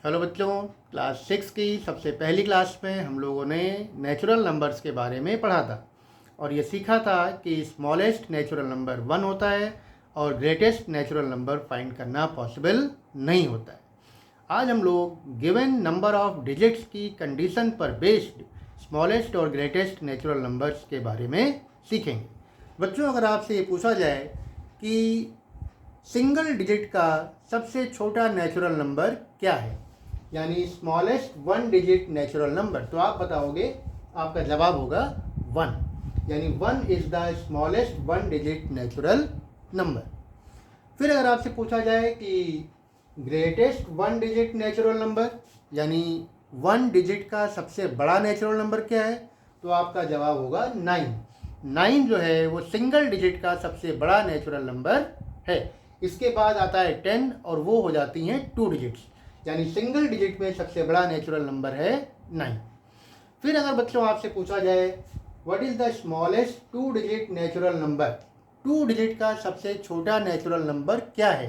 Hello बच्चों, class 6 की सबसे पहली क्लास में हम लोगों ने नेचुरल नंबर्स के बारे में पढ़ा था और ये सीखा था कि स्मॉलेस्ट नेचुरल नंबर 1 होता है और ग्रेटेस्ट नेचुरल नंबर फाइंड करना पॉसिबल नहीं होता है। आज हम लोग गिवन नंबर ऑफ डिजिट्स की कंडीशन पर बेस्ड स्मॉलेस्ट और ग्रेटेस्ट नेचुरल नंबर्स के बारे में सीखेंगे। बच्चों, अगर आपसे ये पूछा जाए कि सिंगल डिजिट का सबसे छोटा नेचुरल नंबर क्या है, यानी स्मॉलेस्ट 1 डिजिट नेचुरल नंबर, तो आप बताओगे, आपका जवाब होगा 1, यानी 1 is the smallest 1 digit natural number. फिर अगर आपसे पूछा जाए कि ग्रेटेस्ट 1 डिजिट नेचुरल नंबर, यानी 1 डिजिट का सबसे बड़ा नेचुरल नंबर क्या है, तो आपका जवाब होगा 9। 9 जो है वो सिंगल डिजिट का सबसे बड़ा नेचुरल नंबर है। इसके बाद आता है 10 और वो हो जाती हैं 2 डिजिट्स, यानी सिंगल डिजिट में सबसे बड़ा नेचुरल नंबर है 9। फिर अगर बच्चों आपसे पूछा जाए what is the smallest 2 digit natural number, 2 digit का सबसे छोटा नेचुरल नंबर क्या है,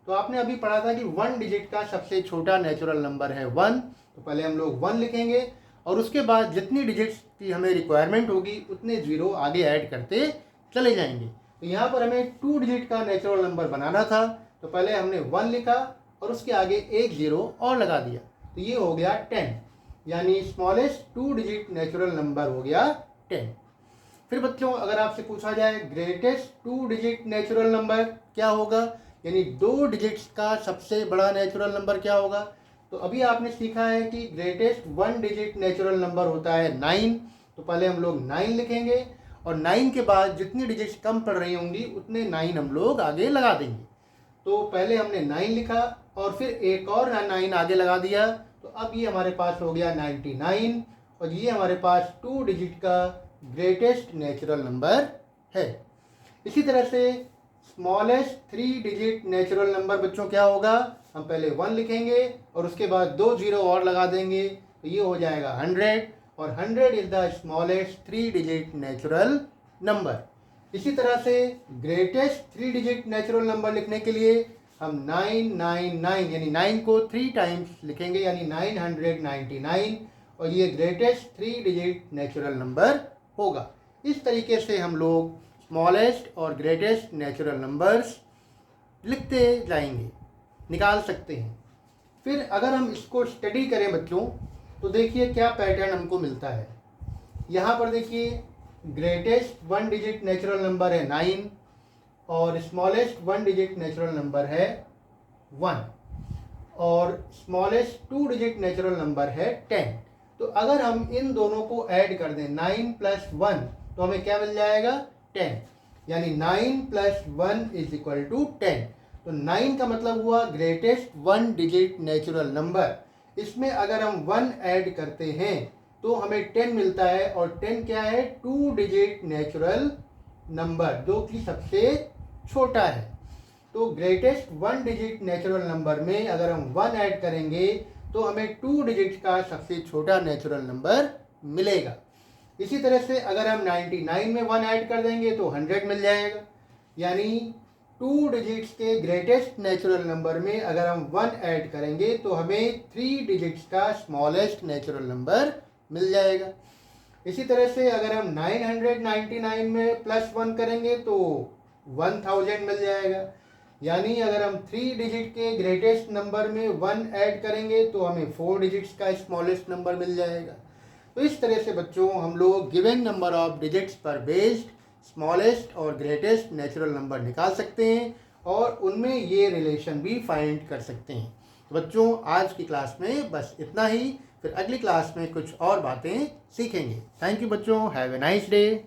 तो आपने अभी पढ़ा था कि 1 डिजिट का सबसे छोटा नेचुरल नंबर है 1, तो पहले हम लोग 1 लिखेंगे और उसके बाद जितनी डिजिट्स की हमें रिक्वायरमेंट होगी उतने ज़ीरो आगे ऐड करते चले जाएंगे। तो यहाँ पर हमें 2 डिजिट का नेचुरल नंबर बनाना था, तो पहले हमने 1 लिखा और उसके आगे एक ज़ीरो और लगा दिया, तो ये हो गया 10, यानी स्मॉलेस्ट 2 डिजिट नेचुरल नंबर हो गया 10। फिर बच्चों अगर आपसे पूछा जाए ग्रेटेस्ट 2 डिजिट नेचुरल नंबर क्या होगा, यानी 2 डिजिट्स का सबसे बड़ा नेचुरल नंबर क्या होगा, तो अभी आपने सीखा है कि ग्रेटेस्ट 1 डिजिट नेचुरल नंबर होता है 9, तो पहले हम लोग 9 लिखेंगे और 9 के बाद जितनी डिजिट्स कम पड़ रही होंगी उतने 9 हम लोग आगे लगा देंगे। तो पहले हमने 9 लिखा और फिर एक और 9 आगे लगा दिया, तो अब ये हमारे पास हो गया 99 और ये हमारे पास 2 डिजिट का ग्रेटेस्ट नेचुरल नंबर है। इसी तरह से स्मॉलेस्ट 3 डिजिट नेचुरल नंबर बच्चों क्या होगा, हम पहले 1 लिखेंगे और उसके बाद 2 ज़ीरो और लगा देंगे, तो ये हो जाएगा 100 और 100 is the smallest 3 digit natural number. इसी तरह से ग्रेटेस्ट 3 डिजिट नेचुरल नंबर लिखने के लिए हम 999 यानी 9 को 3 टाइम्स लिखेंगे, यानी 999 और ये ग्रेटेस्ट 3 डिजिट नेचुरल नंबर होगा। इस तरीके से हम लोग स्मॉलेस्ट और ग्रेटेस्ट नेचुरल नंबर्स लिखते जाएंगे, निकाल सकते हैं। फिर अगर हम इसको स्टडी करें बच्चों, तो देखिए क्या पैटर्न हमको मिलता है। यहाँ पर देखिए ग्रेटेस्ट 1 डिजिट नेचुरल नंबर है 9 और स्मॉलेस्ट 1 डिजिट नेचुरल नंबर है 1 और स्मॉलेस्ट 2 डिजिट नेचुरल नंबर है 10। तो अगर हम इन दोनों को ऐड कर दें 9 प्लस 1, तो हमें क्या मिल जाएगा 10, यानी 9 प्लस 1 इज इक्वल टू 10। तो 9 का मतलब हुआ ग्रेटेस्ट 1 डिजिट नेचुरल नंबर। इसमें अगर हम 1 ऐड करते हैं तो हमें 10 मिलता है और 10 क्या है 2 डिजिट नेचुरल नंबर जो कि सबसे छोटा है। तो ग्रेटेस्ट 1 डिजिट नेचुरल नंबर में अगर हम 1 ऐड करेंगे तो हमें 2 डिजिट का सबसे छोटा नेचुरल नंबर मिलेगा। इसी तरह से अगर हम 99 में 1 ऐड कर देंगे तो 100 मिल जाएगा, यानी 2 डिजिट्स के ग्रेटेस्ट नेचुरल नंबर में अगर हम 1 ऐड करेंगे तो हमें 3 डिजिट्स का स्मॉलेस्ट नेचुरल नंबर मिल जाएगा। इसी तरह से अगर हम 999 में प्लस 1 करेंगे तो 1000 मिल जाएगा, यानी अगर हम 3 डिजिट के ग्रेटेस्ट नंबर में 1 ऐड करेंगे तो हमें 4 डिजिट्स का स्मॉलेस्ट नंबर मिल जाएगा। तो इस तरह से बच्चों हम लोग गिवन नंबर ऑफ डिजिट्स पर बेस्ड स्मॉलेस्ट और ग्रेटेस्ट नेचुरल नंबर निकाल सकते हैं और उनमें ये रिलेशन भी फाइंड कर सकते हैं। तो बच्चों आज की क्लास में बस इतना ही, फिर अगली क्लास में कुछ और बातें सीखेंगे। थैंक यू बच्चों, हैव ए नाइस डे।